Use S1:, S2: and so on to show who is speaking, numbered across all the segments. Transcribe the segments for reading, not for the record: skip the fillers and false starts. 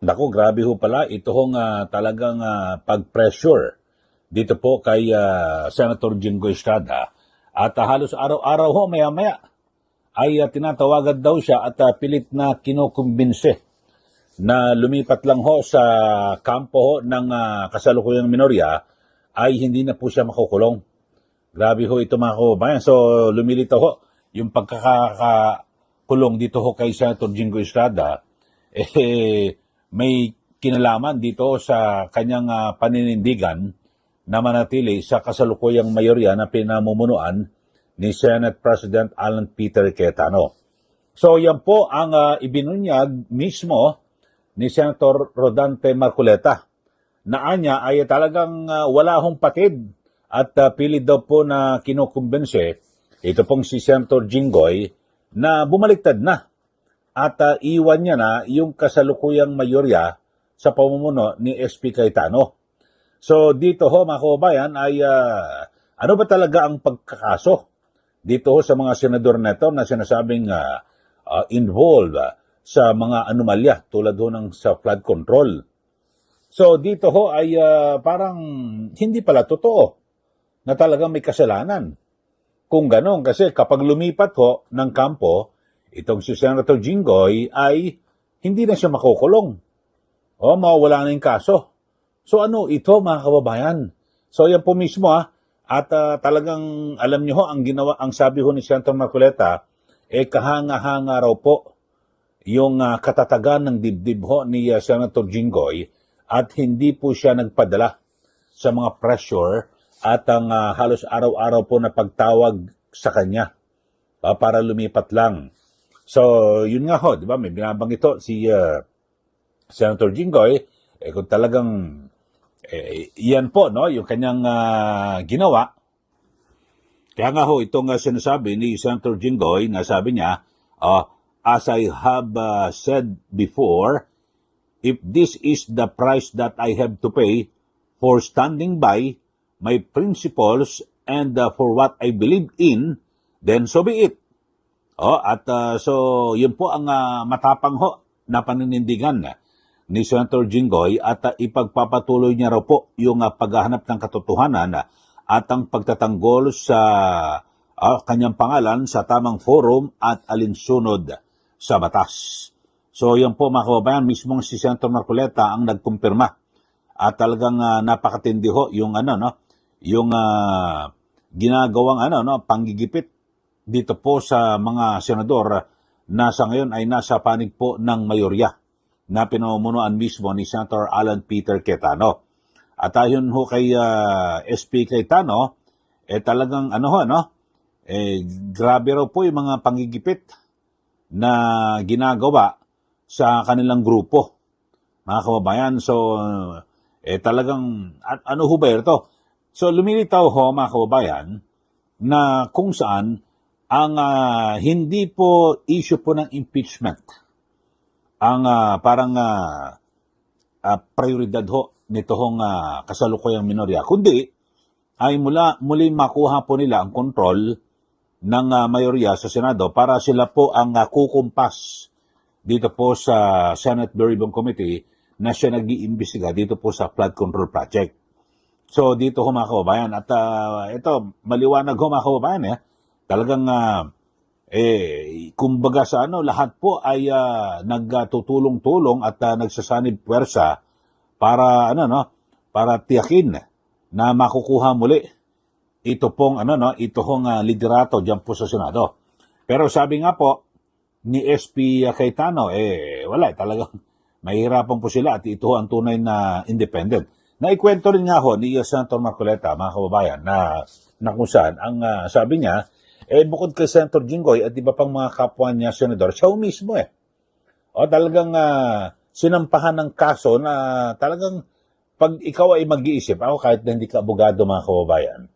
S1: Naku, grabe ho pala. Ito hong talagang pag-pressure dito po kay Senator Jingo Estrada. At halos araw-araw ho, maya-maya, ay tinatawagan daw siya at pilit na kinukumbinse na lumipat lang ho sa kampo ho ng kasalukuyang minorya ay hindi na po siya makukulong. Grabe ho ito mga kababayan. So lumilitaw ho yung pagkakakulong dito ho kay Senator Jingo Estrada. May kinalaman dito sa kanyang paninindigan na manatili sa kasalukuyang mayorya na pinamumunuan ni Senate President Alan Peter Cayetano. So yan po ang ibinunyag mismo ni Senator Rodante Marcoleta na anya ay talagang wala hong patid at pilit daw po na kinukumbense ito pong si Senator Jinggoy na bumaliktad na at iwan niya na yung kasalukuyang mayorya sa pamumuno ni SP Cayetano. So dito ho mga kababayan ay ano ba talaga ang pagkakaso dito ho sa mga senador neto na sinasabing involved sa mga anomalya tulad ho ng sa flood control. So dito ho ay parang hindi pala totoo na talagang may kasalanan. Kung ganon, kasi kapag lumipat ho ng kampo, itong si Senator Jinggoy ay hindi na siya makukulong. O mawawala na yung kaso. So ano ito mga kababayan? So yan po mismo at talagang alam niyo ho ang sabi ho ni Senator Marcoleta kahanga-hanga raw po yung katatagan ng dibdib ho ni Senator Jinggoy at hindi po siya nagpadala sa mga pressure at ang halos araw-araw po na pagtawag sa kanya para lumipat lang. So yun nga ho, di ba, may binabanggit ito si Senator Jinggoy kung talagang iyan po no yung kanyang ginawa. Kaya nga ho itong sinasabi ni Senator Jinggoy na sabi niya, as I have said before, if this is the price that I have to pay for standing by my principles and for what I believe in, then so be it. So yun po ang matapang ho na paninindigan ni Senator Jinggoy at ipagpapatuloy niya raw po yung paghahanap ng katotohanan at ang pagtatanggol sa kanyang pangalan sa tamang forum at alinsunod sa batas. So yan po mga kababayan, mismong si Senator Marcoleta ang nagkumpirma at talagang napakatindi ho yung yung ginagawang panggigipit dito po sa mga senador na sa ngayon ay nasa panig po ng mayorya na pinamumunuan mismo ni Senator Alan Peter Cayetano. At ayon ho kay SP Cayetano, talagang grabe raw po yung mga panggigipit na ginagawa sa kanilang grupo, mga kababayan. So, talagang, ano ho ba ito? So, lumilitaw ho, mga kababayan, na kung saan ang hindi po issue po ng impeachment ang parang prioridad ho nito hong kasalukuyang minorya, kundi ay muli makuha po nila ang kontrol ng mayorya sa Senado para sila po ang kukumpas dito po sa Senate Blue Ribbon Committee na siya nag-iimbestiga dito po sa flood control project. So dito ho mga kababayan, at ito maliwanag ho mga kababayan, talagang kumbaga sa lahat po ay nagtutulong-tulong at nagsasanib puwersa para para tiyakin na makukuha muli ito pong liderato diyan po sa Senado. Pero sabi nga po ni SP Cayetano wala talagang mahirapan po sila at ito ang tunay na independent. Naikwento rin nga ho ni Senator Marcoleta, mga kababayan, na kung saan ang sabi niya bukod kay Senator Jinggoy at iba pang mga kapwa niya senador, siya mismo talagang sinampahan ng kaso na talagang pag ikaw ay mag-iisip, ako kahit na hindi ka abogado mga kababayan,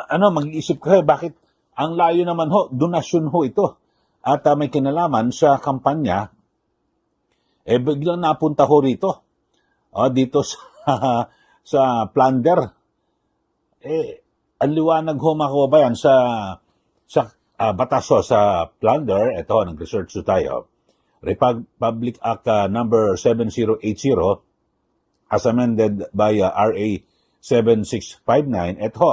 S1: mag-iisip ka, bakit ang layo naman ho, donasyon ho ito at may kinalaman sa kampanya, biglang napunta ho rito, dito sa plunder, ang liwanag ho mga kababayan sa batas ho, sa plunder, ito, nag-research tayo, Republic Act number 7080 as amended by RA 7659. Ito,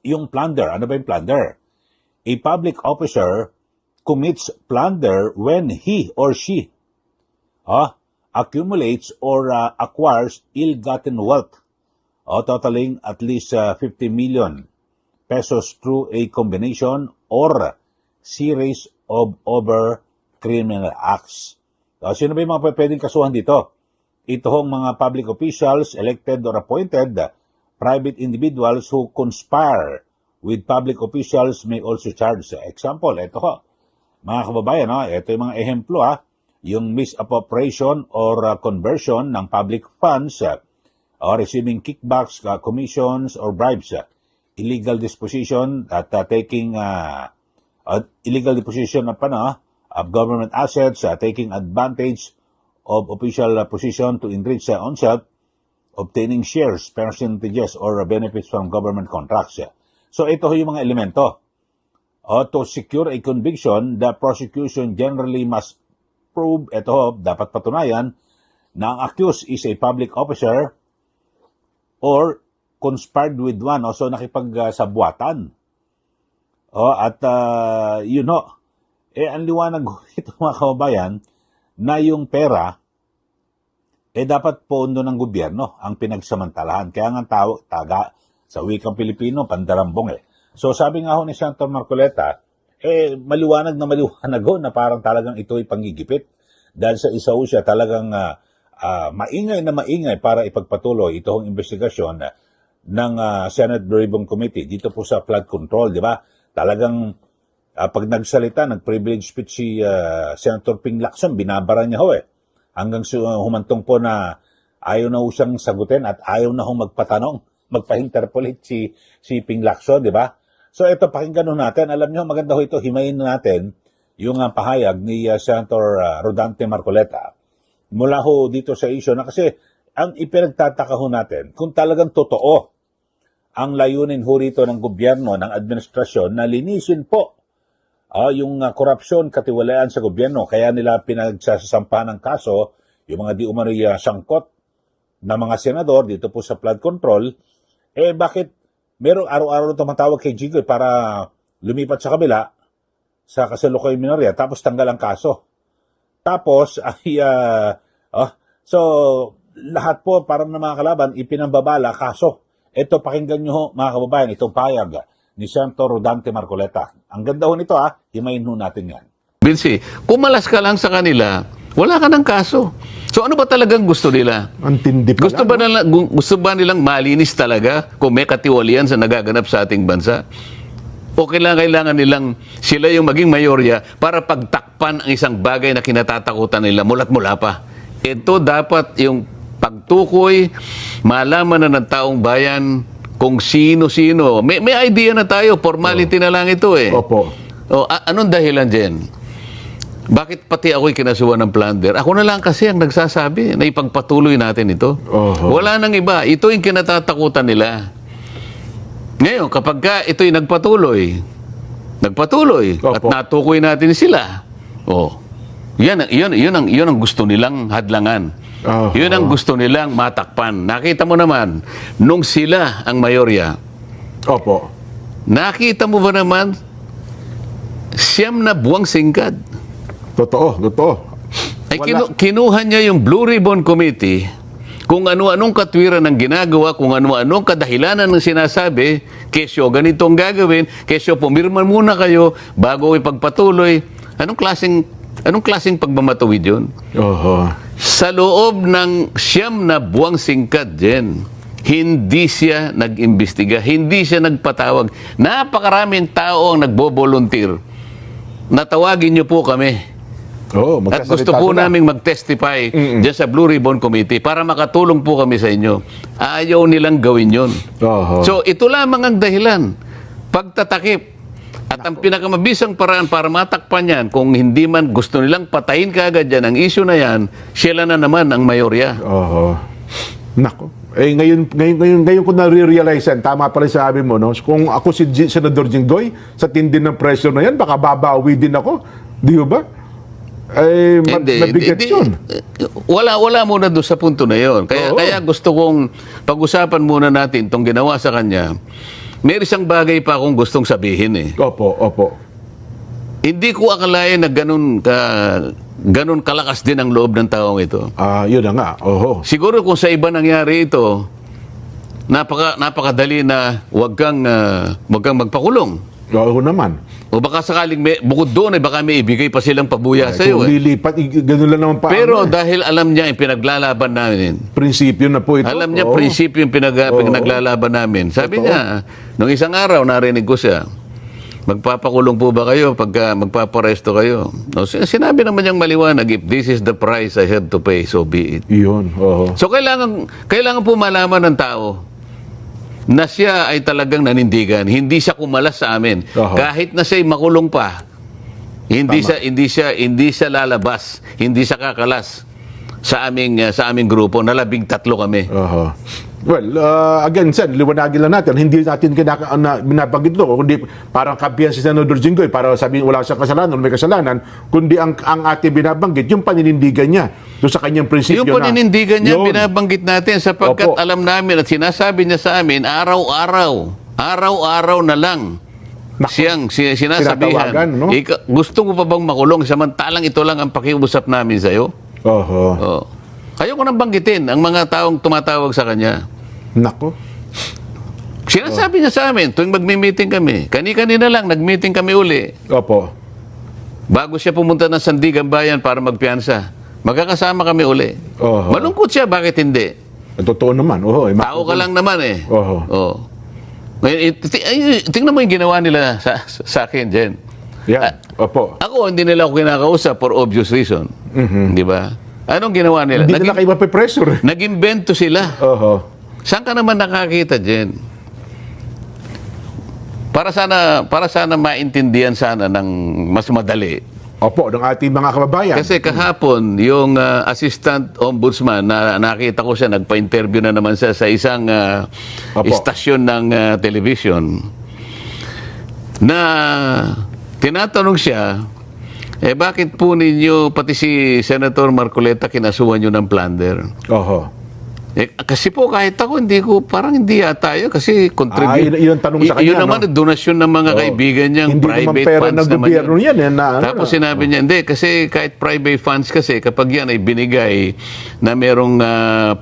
S1: yung plunder. Ano ba yung plunder? A public officer commits plunder when he or she accumulates or acquires ill-gotten wealth totaling at least 50 million pesos through a combination or series of other criminal acts. Sino ba yung mga pwedeng kasuhan dito? Ito hong mga public officials, elected or appointed, private individuals who conspire with public officials may also charge. Example, ito ho, mga kababayan, ito yung mga ehemplo, yung misappropriation or conversion ng public funds, or receiving kickbacks, commissions, or bribes, illegal disposition at taking illegal disposition of government assets, taking advantage of official position to enrich oneself, obtaining shares, percentages, or benefits from government contracts. So ito yung mga elemento. To secure a conviction, the prosecution generally must prove, ito dapat patunayan, na ang accused is a public officer or conspired with one, so nakipagsabwatan. At ang liwanag ito mga kababayan, na yung pera, dapat pondo ng gobyerno ang pinagsamantalahan. Kaya nga taga sa wikang Pilipino, pandarambong So sabi nga ho ni Senator Marcoleta, maliwanag na parang talagang ito ay panggigipit. Dahil sa isa siya talagang maingay para ipagpatuloy itong investigasyon ng Senate Blue Ribbon Committee dito po sa flood control, di ba? Talagang pag nagsalita, nag-privilege speech si Senator Ping Lacson, binabara niya ho hanggang humantong po na ayaw na ho siyang sagutin at ayaw na ho magpatanong, magpa-interpolate si Ping Lacson, di ba? So ito, pakinggan ho natin. Alam niyo, maganda ho ito, himayin natin yung pahayag ni Senator Rodante Marcoleta mula ho dito sa issue na kasi ang ipinagtataka ho natin kung talagang totoo ang layunin ho rito ng gobyerno, ng administrasyon na linisin po yung korupsyon, katiwalaan sa gobyerno. Kaya nila pinagsasampahan ng kaso yung mga di umano'y sangkot na mga senador dito po sa flood control. Bakit merong araw-araw tumatawag kay Jigoy para lumipat sa kabila sa kasalukuyang minorya, tapos tanggal ang kaso. Tapos, so, lahat po, parang na mga kalaban, ipinambabala kaso. Ito, pakinggan nyo ho, mga kababayan, itong payag ni Senator Rodante Marcoleta. Ang ganda ho nito, himayin ho natin yan.
S2: Vinci, kumalas ka lang sa kanila, wala ka ng kaso. So ano ba talagang gusto nila?
S3: Antindi pa
S2: Gusto ba nilang malinis talaga kung may katiwalian sa nagaganap sa ating bansa? O kailangan nilang sila yung maging mayorya para pagtakpan ang isang bagay na kinatatakutan nila mula't mula pa. Ito dapat yung pagtukoy, malaman na ng taong bayan kung sino-sino. May idea na tayo, formality na lang ito
S3: Opo.
S2: Anong dahilan dyan? Bakit pati ako'y kinasuhan ng plunder? Ako na lang kasi ang nagsasabi na ipagpatuloy natin ito. Wala nang iba. Ito yung kinatatakutan nila. Ngayon, kapag ito'y nagpatuloy at natukoy natin sila, yan ang gusto nilang hadlangan. Yun ang gusto nilang matakpan. Nakita mo naman, nung sila ang mayorya, nakita mo ba naman, 9 na buwang singkad.
S3: Totoo.
S2: Ay kinuha niya yung Blue Ribbon Committee, kung ano-anong katwiran ng ginagawa, kung ano-anong kadahilanan ng sinasabi, kesyo ganito ang gagawin, kesyo pumirma muna kayo bago ipagpatuloy. Anong klaseng pagmamatuwid yun? Sa loob ng 9 na buwang singkad din, hindi siya nag-imbestiga, hindi siya nagpatawag. Napakaraming tao ang nagbo-volunteer. Natawagin niyo po kami. At gusto po namin mag-testify dyan sa Blue Ribbon Committee para makatulong po kami sa inyo. Ayaw nilang gawin yun. So, ito lamang ang dahilan. Pagtatakip. At ang pinakamabisang paraan para matakpan yan, kung hindi man gusto nilang patayin kaagad yan, ang issue na yan, sila na naman ang mayorya.
S3: Nako. Ngayon ko na-realize yan, tama pa rin sabi mo, no? Kung ako si Senador Jinggoy, sa tindi ng pressure na yan, baka babawi din ako. Di ba? Ay, mabigat yun.
S2: Wala muna doon sa punto na yon. Kaya gusto kong pag-usapan muna natin itong ginawa sa kanya. May isang bagay pa akong gustong sabihin eh.
S3: Opo.
S2: Hindi ko akalain na ganun kalakas din ang loob ng taong ito.
S3: Yun na nga. Oho.
S2: Siguro kung sa iba nangyari ito, napakadali na wag kang magpakulong.
S3: Oo naman.
S2: O baka sakaling bukod doon, baka may ibigay pa silang pabuya sa iyo.
S3: Kung lilipat, ganun lang naman pa.
S2: Pero dahil alam niya yung pinaglalaban namin,
S3: prinsipyo na po ito.
S2: alam niya prinsipyo yung pinaglalaban namin. Sabi niya, nung isang araw narinig ko siya, magpapakulong po ba kayo pagka magpaparesto kayo? O, sinabi naman niyang maliwanag, if this is the price I have to pay, so be it.
S3: Yun, oho.
S2: So kailangan po malaman ng tao na siya ay talagang nanindigan. Hindi siya kumalas sa amin.
S3: Oho.
S2: Kahit na siya'y makulong pa, hindi siya lalabas, hindi siya kakalas sa aming grupo na 13 kami.
S3: Oho. Well, again, Sen, liwanagin lang natin, hindi natin binabanggit ito, kundi parang kampihan si Senador Jinggoy, para sabihin wala siyang kasalanan, may kasalanan, kundi ang ating binabanggit, yung paninindigan niya doon sa kanyang prinsipyo
S2: Yung paninindigan niya,
S3: yun.
S2: binabanggit natin sapagkat
S3: Opo.
S2: alam namin at sinasabi niya sa amin, araw-araw na lang siyang sinasabihan.
S3: Sinatawagan, no?
S2: Gusto mo pa bang makulong samantalang ito lang ang pakiusap namin sa'yo?
S3: Oho.
S2: Oh. Ayoko nang banggitin ang mga taong tumatawag sa kanya.
S3: Nako.
S2: Sinasabi niya sa amin, tuwing magmi-meeting kami, kani-kanina lang, nag-meeting kami uli.
S3: Opo.
S2: Bago siya pumunta ng Sandigan Bayan para magpiyansa, magkakasama kami uli.
S3: Oho.
S2: Malungkot siya, bakit hindi?
S3: Totoo naman. Oho.
S2: Tao ka lang naman eh.
S3: Oho.
S2: Oh. Ngayon, tingnan mo yung ginawa nila sa akin, Jen.
S3: Yan. Opo.
S2: Ako, hindi nila ako kinakausap for obvious reason. Di ba? Anong ginawa nila?
S3: Hindi nila kayo mapipressure.
S2: Nag-invento sila.
S3: Oho.
S2: Saan ka naman nakakita, Jen? Para sana maintindihan sana ng mas madali.
S3: Opo, ng ating mga kababayan.
S2: Kasi kahapon, yung assistant ombudsman, na nakita ko siya, nagpa-interview na naman siya sa isang
S3: Opo.
S2: istasyon ng television, na tinatanong siya, bakit po ninyo, pati si Senator Marcoleta, kinasuhan nyo ng plunder?
S3: Oho.
S2: Kasi po kahit ako, parang hindi yata yun kasi contribute.
S3: Yun ang tanong sa kanya,
S2: Yun naman, donasyon ng mga kaibigan niyang
S3: Hindi
S2: private
S3: naman pera
S2: funds
S3: ng
S2: naman
S3: gobyerno yan.
S2: Tapos sinabi niya, hindi, kasi kahit private funds kasi, kapag yan ay binigay na merong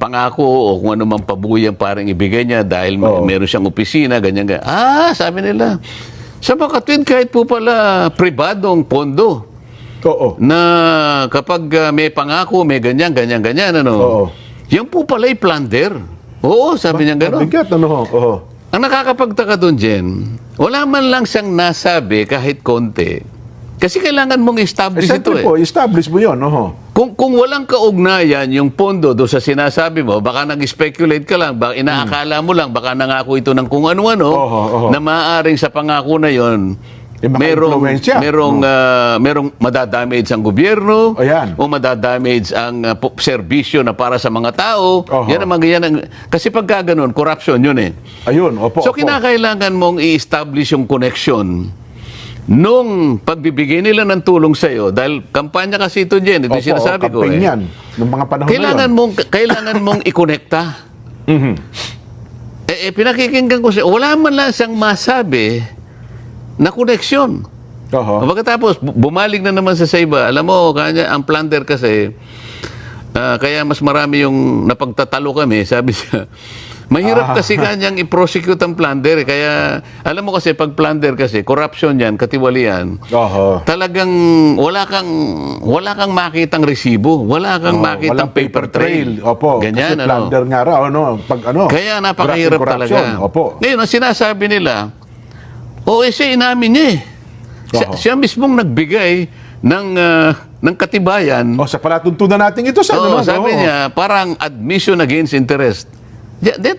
S2: pangako o kung ano mang pabuyang parang ibigay niya dahil meron siyang opisina, ganyan. Sabi nila, sa Makatwid kahit po pala pribadong pondo
S3: Oo.
S2: na kapag may pangako, may ganyan, ano.
S3: Oo.
S2: Yan po pala'y plunder. Oo, sabi niya gano'n.
S3: Bigat, ano? Oho.
S2: Ang nakakapagtaka doon, Jen, wala man lang siyang nasabi kahit konti. Kasi kailangan mong establish ito
S3: Siyempre
S2: eh.
S3: po, establish mo yun. Oho.
S2: Kung walang kaugnayan yung pondo doon sa sinasabi mo, baka nag-speculate ka lang, baka inaakala mo lang, baka nangako ito ng kung ano-ano,
S3: Oho.
S2: na maaaring sa pangako na yon
S3: maka-influensya.
S2: merong madadamage ang gobyerno
S3: Ayan.
S2: o madadamage ang serbisyo na para sa mga tao.
S3: Oho.
S2: Yan ang kasi pagka ganun, corruption yun eh.
S3: Ayun, opo.
S2: So
S3: opo.
S2: kinakailangan mong i-establish yung connection nung pagbibigay nila ng tulong sa iyo dahil kampanya kasi ito Jen, ito
S3: Opo,
S2: yung sinasabi ko
S3: campaign
S2: eh.
S3: yan, ng mga panahon
S2: Kailangan mong ikonekta.
S3: Mhm.
S2: Pinakikinggan ko siya, wala man lang siyang masabi na koneksyon.
S3: Oho.
S2: Pagkatapos, bumalik na naman sa iba. Alam mo, kanya, ang plunder kasi, kaya mas marami yung napagtatalo kami, sabi siya. Mahirap kasi kanyang i-prosecute ang plunder. Kaya, alam mo kasi, pag plunder kasi, corruption yan, katiwalian,
S3: Oho.
S2: talagang wala kang makitang resibo. Wala kang makitang
S3: Walang
S2: paper trail.
S3: Opo.
S2: Ganyan,
S3: kasi plunder nga raw, ano? Pag ano?
S2: Kaya napakahirap
S3: corruption.
S2: talaga.
S3: Opo.
S2: Ngayon, ang sinasabi nila, siya inamin niya eh. Siya mismong nagbigay ng katibayan.
S3: Sa palatuntunan natin ito, sa ano?
S2: Sabi niya, parang admission against interest.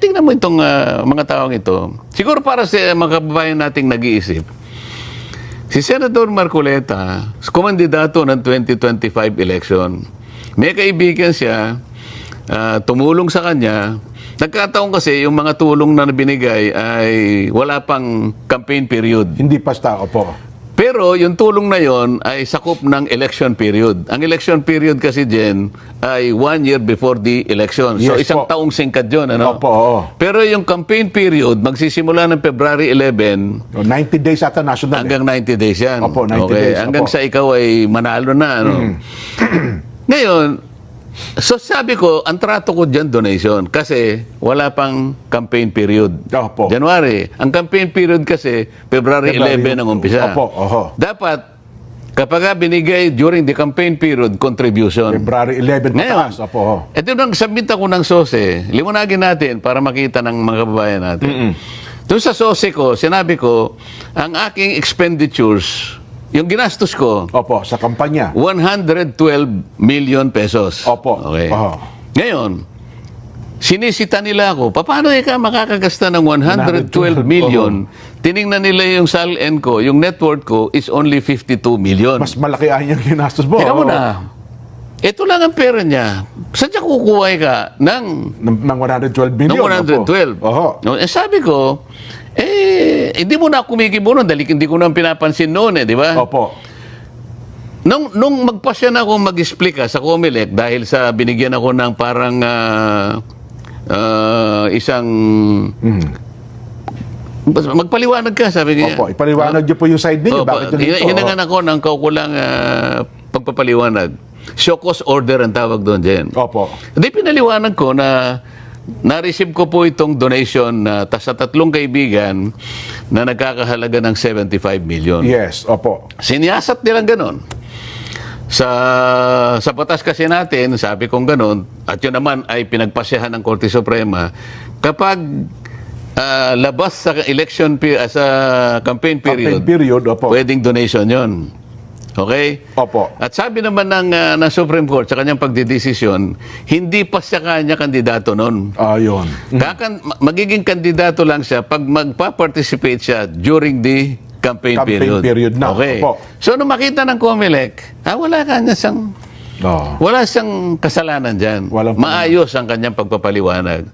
S2: Tingnan mo itong mga taong ito. Siguro para sa mga kababayan nating nag-iisip, si Senator Marcoleta, kumandidato ng 2025 election, may kaibigan siya, tumulong sa kanya. Nagkataon kasi yung mga tulong na binigay ay wala pang campaign period.
S3: Hindi basta, opo.
S2: Pero yung tulong na yon ay sakop ng election period. Ang election period kasi dyan ay 1 year before the election. So
S3: Yes
S2: isang
S3: po.
S2: taong singkat yun. Ano?
S3: Opo, oo.
S2: Pero yung campaign period, magsisimula ng February 11
S3: 90 days ata national.
S2: hanggang 90 days yan.
S3: Opo, 90
S2: okay?
S3: days,
S2: Hanggang
S3: opo.
S2: sa ikaw ay manalo na. Ano? Ngayon, so sabi ko, ang trato ko dyan donation kasi wala pang campaign period.
S3: Opo.
S2: January. Ang campaign period kasi February 11 ang umpisa.
S3: Opo, oho.
S2: Dapat, kapag binigay during the campaign period, contribution.
S3: February 11
S2: Ngayon,
S3: pataas. Opo, oho.
S2: ito nang submit ako ng SOSE, liwanagin natin para makita ng mga kababayan natin. Doon sa SOSE ko, sinabi ko, ang aking expenditures, yung ginastos ko,
S3: Opo, sa kampanya.
S2: 112 million pesos.
S3: Opo.
S2: Okay.
S3: Oho.
S2: Ngayon, sinisita nila ako, paano ka makakagasta ng 112
S3: 112
S2: million? Tiningnan nila yung SALN ko, yung net worth ko is only 52 million.
S3: Mas malaki ay yung ginastos mo.
S2: Teka
S3: Oo.
S2: muna, ito lang ang pera niya. Saan niya kukuha ka ng
S3: Ng 112 million.
S2: ng 112?
S3: Oho.
S2: No, sabi ko, hindi mo na ako kumikibo nun dahil hindi ko na pinapansin noon di ba?
S3: Opo.
S2: Nung magpasya na ako mag-explica sa Comelec dahil sa binigyan ako ng parang isang magpaliwanag ka, sabi niya.
S3: Opo, ipaliwanag niyo po yung side ninyo.
S2: Opo,
S3: Bakit yun dito?
S2: hinangan ako ng kaukulang pagpapaliwanag. Show cause order ang tawag doon, Jen.
S3: Opo.
S2: Hindi pinaliwanag ko na na-receive ko po itong donation sa 3 kaibigan na nagkakahalaga ng 75 million.
S3: Yes, opo.
S2: Siniyasat nilang ganon. Sa batas kasi natin, sabi kong ganon, at yun naman ay pinagpasyahan ng Korte Suprema, kapag labas sa sa campaign period,
S3: Campaign period, opo.
S2: pwedeng donation yon. Okay?
S3: Opo.
S2: At sabi naman ng Supreme Court sa kanyang pagdidesisyon, hindi pa siya kanya kandidato noon.
S3: Ayun.
S2: Magiging kandidato lang siya pag magpa-participate siya during the campaign period.
S3: na.
S2: Okay.
S3: Opo.
S2: So, nung makita ng Comelec, wala kanya siyang
S3: Oh.
S2: wala siyang kasalanan dyan.
S3: Walang
S2: Maayos ang kanyang pagpapaliwanag.